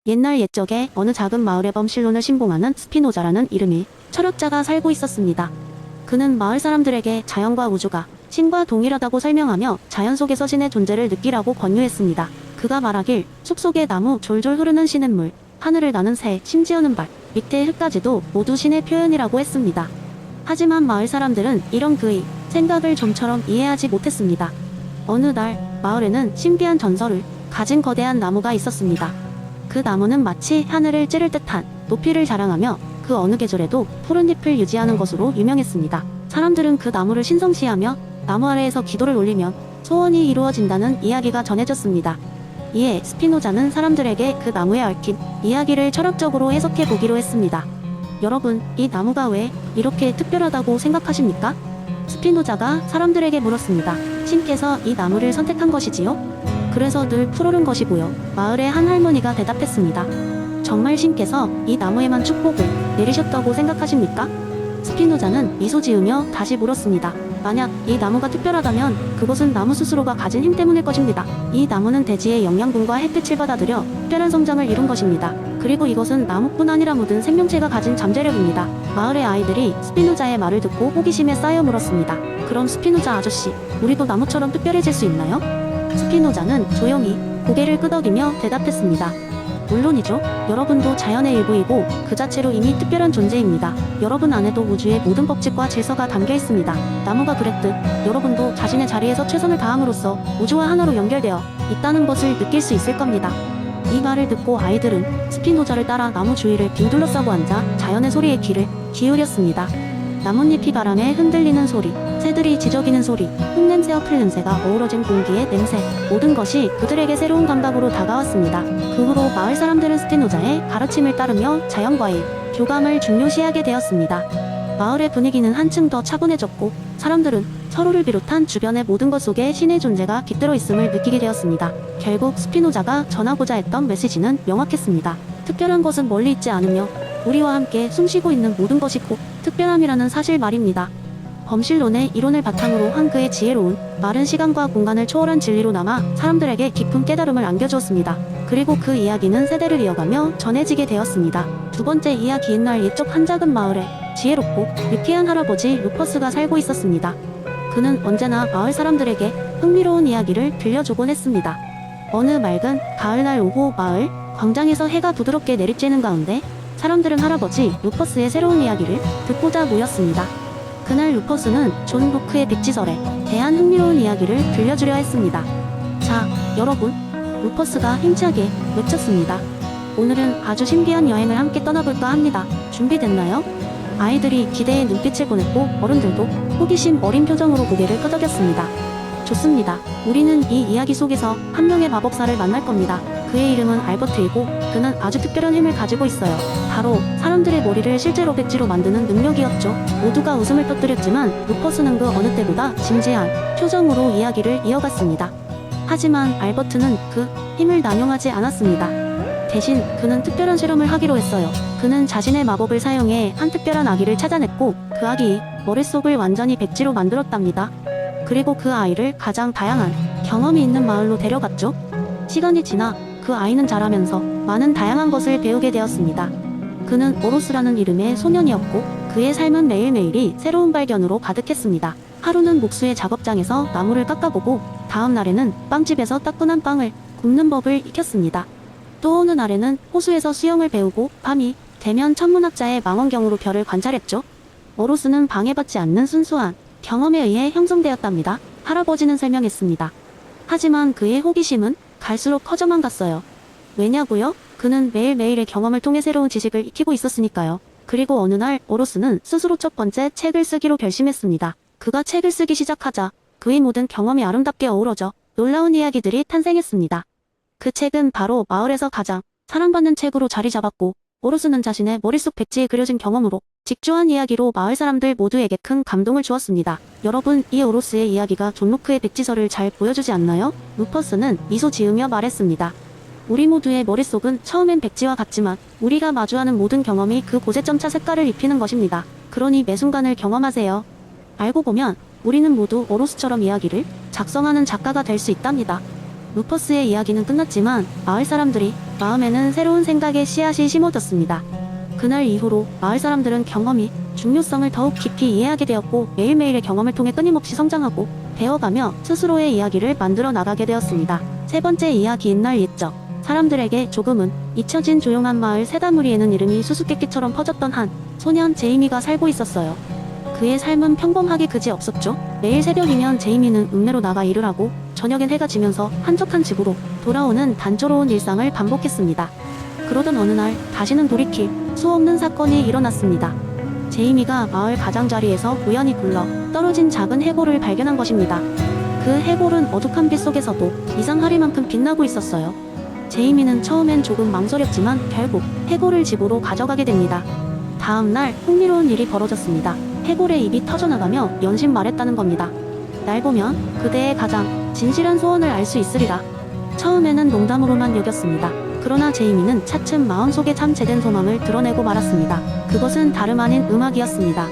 옛날 옛적에 어느 작은 마을에 범실론을 신봉하는 스피노자라는 이름의 철학자가 살고 있었습니다. 그는 마을 사람들에게 자연과 우주가 신과 동일하다고 설명하며 자연 속에서 신의 존재를 느끼라고 권유했습니다. 그가 말하길 숲속의 나무, 졸졸 흐르는 시냇물, 하늘을 나는 새, 심지어는 발, 밑에 흙까지도 모두 신의 표현이라고 했습니다. 하지만 마을 사람들은 이런 그의 생각을 좀처럼 이해하지 못했습니다. 어느 날 마을에는 신비한 전설을 가진 거대한 나무가 있었습니다. 그 나무는 마치 하늘을 찌를 듯한 높이를 자랑하며 그 어느 계절에도 푸른 잎을 유지하는 것으로 유명했습니다. 사람들은 그 나무를 신성시하며 나무 아래에서 기도를 올리면 소원이 이루어진다는 이야기가 전해졌습니다. 이에 스피노자는 사람들에게 그 나무에 얽힌 이야기를 철학적으로 해석해 보기로 했습니다. 여러분, 이 나무가 왜 이렇게 특별하다고 생각하십니까? 스피노자가 사람들에게 물었습니다. 신께서 이 나무를 선택한 것이지요? 그래서 늘 푸르른 것이고요. 마을의 한 할머니가 대답했습니다. 정말 신께서 이 나무에만 축복을 내리셨다고 생각하십니까? 스피노자는 미소 지으며 다시 물었습니다. 만약 이 나무가 특별하다면 그것은 나무 스스로가 가진 힘 때문일 것입니다. 이 나무는 대지의 영양분과 햇빛을 받아들여 특별한 성장을 이룬 것입니다. 그리고 이것은 나무뿐 아니라 모든 생명체가 가진 잠재력입니다. 마을의 아이들이 스피노자의 말을 듣고 호기심에 쌓여 물었습니다. 그럼 스피노자 아저씨, 우리도 나무처럼 특별해질 수 있나요? 스피노자는 조용히 고개를 끄덕이며 대답했습니다. 물론이죠. 여러분도 자연의 일부이고 그 자체로 이미 특별한 존재입니다. 여러분 안에도 우주의 모든 법칙과 질서가 담겨 있습니다. 나무가 그랬듯 여러분도 자신의 자리에서 최선을 다함으로써 우주와 하나로 연결되어 있다는 것을 느낄 수 있을 겁니다. 이 말을 듣고 아이들은 스피노자를 따라 나무 주위를 빙 둘러싸고 앉아 자연의 소리에 귀를 기울였습니다. 나뭇잎이 바람에 흔들리는 소리, 새들이 지저귀는 소리, 흙냄새와 풀냄새가 어우러진 공기의 냄새, 모든 것이 그들에게 새로운 감각으로 다가왔습니다. 그 후로 마을 사람들은 스피노자의 가르침을 따르며 자연과의 교감을 중요시하게 되었습니다. 마을의 분위기는 한층 더 차분해졌고 사람들은 서로를 비롯한 주변의 모든 것 속에 신의 존재가 깃들어 있음을 느끼게 되었습니다. 결국 스피노자가 전하고자 했던 메시지는 명확했습니다. 특별한 것은 멀리 있지 않으며 우리와 함께 숨쉬고 있는 모든 것이 곧 특별함이라는 사실 말입니다. 범실론의 이론을 바탕으로 한 그의 지혜로운 말은 시간과 공간을 초월한 진리로 남아 사람들에게 깊은 깨달음을 안겨주었습니다. 그리고 그 이야기는 세대를 이어가며 전해지게 되었습니다. 두 번째 이야기. 옛날 옛적 한 작은 마을에 지혜롭고 유쾌한 할아버지 루퍼스가 살고 있었습니다. 그는 언제나 마을 사람들에게 흥미로운 이야기를 들려주곤 했습니다. 어느 맑은 가을날 오후 마을 광장에서 해가 부드럽게 내리쬐는 가운데 사람들은 할아버지 루퍼스의 새로운 이야기를 듣고자 모였습니다. 그날 루퍼스는 존 로크의 백지설에 대한 흥미로운 이야기를 들려주려 했습니다. 자, 여러분, 루퍼스가 힘차게 외쳤습니다. 오늘은 아주 신비한 여행을 함께 떠나볼까 합니다. 준비됐나요? 아이들이 기대의 눈빛을 보냈고 어른들도 호기심 어린 표정으로 고개를 끄덕였습니다. 좋습니다. 우리는 이 이야기 속에서 한 명의 마법사를 만날 겁니다. 그의 이름은 알버트이고 그는 아주 특별한 힘을 가지고 있어요. 바로 사람들의 머리를 실제로 백지로 만드는 능력이었죠. 모두가 웃음을 터뜨렸지만 루퍼스는 그 어느 때보다 진지한 표정으로 이야기를 이어갔습니다. 하지만 알버트는 그 힘을 남용하지 않았습니다. 대신 그는 특별한 실험을 하기로 했어요. 그는 자신의 마법을 사용해 한 특별한 아기를 찾아냈고 그 아기의 머릿속을 완전히 백지로 만들었답니다. 그리고 그 아이를 가장 다양한 경험이 있는 마을로 데려갔죠. 시간이 지나 그 아이는 자라면서 많은 다양한 것을 배우게 되었습니다. 그는 오로스라는 이름의 소년이었고 그의 삶은 매일매일이 새로운 발견으로 가득했습니다. 하루는 목수의 작업장에서 나무를 깎아보고 다음 날에는 빵집에서 따끈한 빵을 굽는 법을 익혔습니다. 또 어느 날에는 호수에서 수영을 배우고 밤이 되면 천문학자의 망원경으로 별을 관찰했죠. 오로스는 방해받지 않는 순수한 경험에 의해 형성되었답니다. 할아버지는 설명했습니다. 하지만 그의 호기심은 갈수록 커져만 갔어요. 왜냐고요? 그는 매일매일의 경험을 통해 새로운 지식을 익히고 있었으니까요. 그리고 어느 날 오로스는 스스로 첫 번째 책을 쓰기로 결심했습니다. 그가 책을 쓰기 시작하자 그의 모든 경험이 아름답게 어우러져 놀라운 이야기들이 탄생했습니다. 그 책은 바로 마을에서 가장 사랑받는 책으로 자리 잡았고 오로스는 자신의 머릿속 백지에 그려진 경험으로 직조한 이야기로 마을 사람들 모두에게 큰 감동을 주었습니다. 여러분, 이 오로스의 이야기가 존 로크의 백지설을 잘 보여주지 않나요? 루퍼스는 미소 지으며 말했습니다. 우리 모두의 머릿속은 처음엔 백지와 같지만 우리가 마주하는 모든 경험이 그 고제점차 색깔을 입히는 것입니다. 그러니 매 순간을 경험하세요. 알고 보면 우리는 모두 오로스처럼 이야기를 작성하는 작가가 될 수 있답니다. 루퍼스의 이야기는 끝났지만 마을 사람들이 마음에는 새로운 생각의 씨앗이 심어졌습니다. 그날 이후로 마을 사람들은 경험이 중요성을 더욱 깊이 이해하게 되었고 매일매일의 경험을 통해 끊임없이 성장하고 배워가며 스스로의 이야기를 만들어 나가게 되었습니다. 세 번째 이야기 옛날 옛적. 사람들에게 조금은 잊혀진 조용한 마을 세다무리에는 이름이 수수께끼처럼 퍼졌던 한 소년 제이미가 살고 있었어요. 그의 삶은 평범하게 그지없었죠. 매일 새벽이면 제이미는 읍내로 나가 일을 하고 저녁엔 해가 지면서 한적한 집으로 돌아오는 단조로운 일상을 반복했습니다. 그러던 어느 날 다시는 돌이킬 수 없는 사건이 일어났습니다. 제이미가 마을 가장자리에서 우연히 굴러 떨어진 작은 해골을 발견한 것입니다. 그 해골은 어둑한 빛 속에서도 이상할 만큼 빛나고 있었어요. 제이미는 처음엔 조금 망설였지만 결국 해골을 집으로 가져가게 됩니다. 다음날 흥미로운 일이 벌어졌습니다. 해골의 입이 터져나가며 연신 말했다는 겁니다. 날 보면 그대의 가장 진실한 소원을 알 수 있으리라. 처음에는 농담으로만 여겼습니다. 그러나 제이미는 차츰 마음속에 참 제된 소망을 드러내고 말았습니다. 그것은 다름 아닌 음악이었습니다.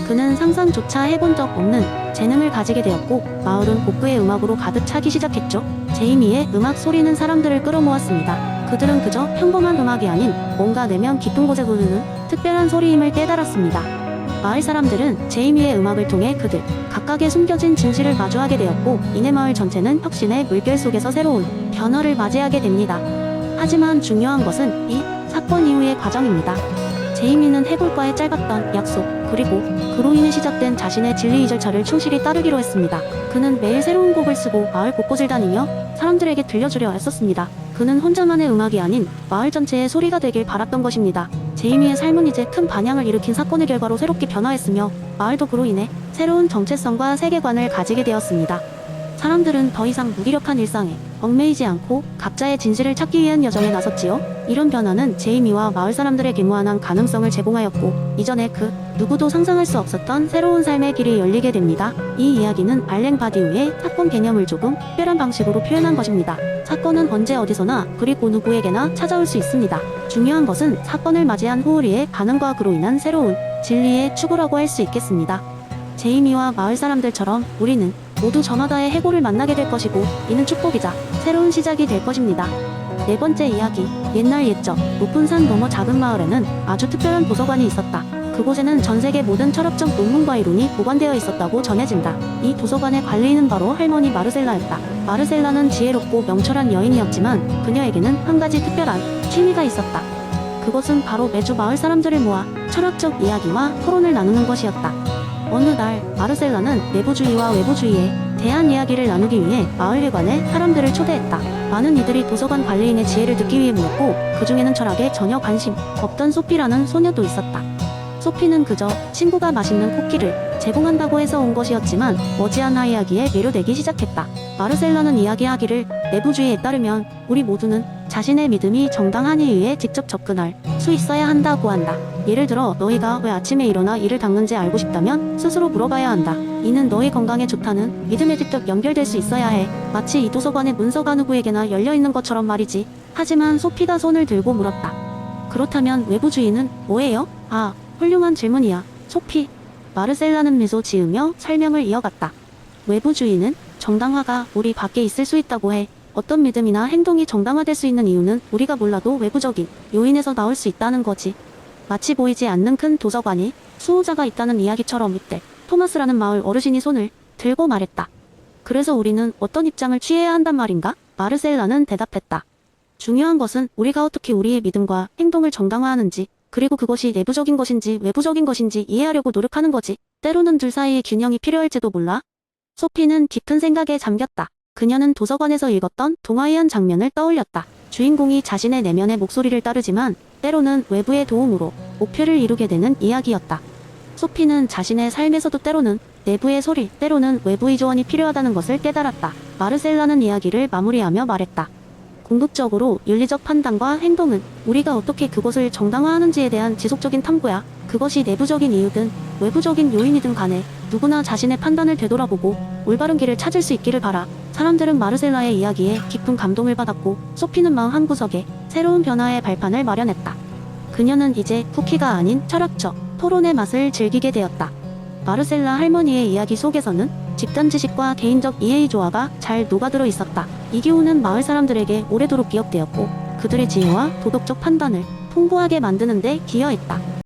그는 상상조차 해본 적 없는 재능을 가지게 되었고 마을은 복부의 음악으로 가득 차기 시작했죠. 제이미의 음악 소리는 사람들을 끌어모았습니다. 그들은 그저 평범한 음악이 아닌 뭔가 내면 깊은 곳에 흐르는 특별한 소리임을 깨달았습니다. 마을 사람들은 제이미의 음악을 통해 그들 각각의 숨겨진 진실을 마주하게 되었고 이내 마을 전체는 혁신의 물결 속에서 새로운 변화를 맞이하게 됩니다. 하지만 중요한 것은 이 사건 이후의 과정입니다. 제이미는 해골과의 짧았던 약속 그리고 그로 인해 시작된 자신의 진리 절차를 충실히 따르기로 했습니다. 그는 매일 새로운 곡을 쓰고 마을 곳곳을 다니며 사람들에게 들려주려 애썼습니다. 그는 혼자만의 음악이 아닌 마을 전체의 소리가 되길 바랐던 것입니다. 제이미의 삶은 이제 큰 반향을 일으킨 사건의 결과로 새롭게 변화했으며 마을도 그로 인해 새로운 정체성과 세계관을 가지게 되었습니다. 사람들은 더 이상 무기력한 일상에 얽매이지 않고 각자의 진실을 찾기 위한 여정에 나섰지요. 이런 변화는 제이미와 마을 사람들에게 무한한 가능성을 제공하였고 이전에 그 누구도 상상할 수 없었던 새로운 삶의 길이 열리게 됩니다. 이 이야기는 알랭 바디우의 사건 개념을 조금 특별한 방식으로 표현한 것입니다. 사건은 언제 어디서나 그리고 누구에게나 찾아올 수 있습니다. 중요한 것은 사건을 맞이한 후 우리의 반응과 그로 인한 새로운 진리의 추구라고 할 수 있겠습니다. 제이미와 마을 사람들처럼 우리는 모두 저마다의 해골을 만나게 될 것이고 이는 축복이자 새로운 시작이 될 것입니다. 네 번째 이야기 옛날 옛적 높은 산 너머 작은 마을에는 아주 특별한 도서관이 있었다. 그곳에는 전세계 모든 철학적 논문과 이론이 보관되어 있었다고 전해진다. 이 도서관의 관리인은 바로 할머니 마르셀라였다. 마르셀라는 지혜롭고 명철한 여인이었지만 그녀에게는 한 가지 특별한 취미가 있었다. 그것은 바로 매주 마을 사람들을 모아 철학적 이야기와 토론을 나누는 것이었다. 어느 날 마르셀라는 내부주의와 외부주의에 대한 이야기를 나누기 위해 마을 회관에 사람들을 초대했다. 많은 이들이 도서관 관리인의 지혜를 듣기 위해 모였고 그 중에는 철학에 전혀 관심 없던 소피라는 소녀도 있었다. 소피는 그저 친구가 맛있는 쿠키를 제공한다고 해서 온 것이었지만 머지않아 이야기에 매료되기 시작했다. 마르셀라는 이야기하기를 내부주의에 따르면 우리 모두는 자신의 믿음이 정당한 이유에 직접 접근할 수 있어야 한다고 한다. 예를 들어 너희가 왜 아침에 일어나 이를 닦는지 알고 싶다면 스스로 물어봐야 한다. 이는 너희 건강에 좋다는 믿음에 직접 연결될 수 있어야 해. 마치 이 도서관의 문서가 누구에게나 열려있는 것처럼 말이지. 하지만 소피가 손을 들고 물었다. 그렇다면 외부주의는 뭐예요? 아, 훌륭한 질문이야, 소피. 마르셀라는 미소 지으며 설명을 이어갔다. 외부주의는 정당화가 우리 밖에 있을 수 있다고 해. 어떤 믿음이나 행동이 정당화될 수 있는 이유는 우리가 몰라도 외부적인 요인에서 나올 수 있다는 거지. 마치 보이지 않는 큰 도서관이 수호자가 있다는 이야기처럼 이때 토마스라는 마을 어르신이 손을 들고 말했다. 그래서 우리는 어떤 입장을 취해야 한단 말인가? 마르셀라는 대답했다. 중요한 것은 우리가 어떻게 우리의 믿음과 행동을 정당화하는지 그리고 그것이 내부적인 것인지 외부적인 것인지 이해하려고 노력하는 거지. 때로는 둘 사이의 균형이 필요할지도 몰라. 소피는 깊은 생각에 잠겼다. 그녀는 도서관에서 읽었던 동화의 한 장면을 떠올렸다. 주인공이 자신의 내면의 목소리를 따르지만 때로는 외부의 도움으로 목표를 이루게 되는 이야기였다. 소피는 자신의 삶에서도 때로는 내부의 소리, 때로는 외부의 조언이 필요하다는 것을 깨달았다. 마르셀라는 이야기를 마무리하며 말했다. 궁극적으로 윤리적 판단과 행동은 우리가 어떻게 그것을 정당화하는지에 대한 지속적인 탐구야. 그것이 내부적인 이유든 외부적인 요인이든 간에 누구나 자신의 판단을 되돌아보고 올바른 길을 찾을 수 있기를 바라. 사람들은 마르셀라의 이야기에 깊은 감동을 받았고 소피는 마음 한구석에 새로운 변화의 발판을 마련했다. 그녀는 이제 쿠키가 아닌 철학적 토론의 맛을 즐기게 되었다. 마르셀라 할머니의 이야기 속에서는 집단 지식과 개인적 이해의 조화가 잘 녹아들어 있었다. 이 교훈은 마을 사람들에게 오래도록 기억되었고 그들의 지혜와 도덕적 판단을 풍부하게 만드는 데 기여했다.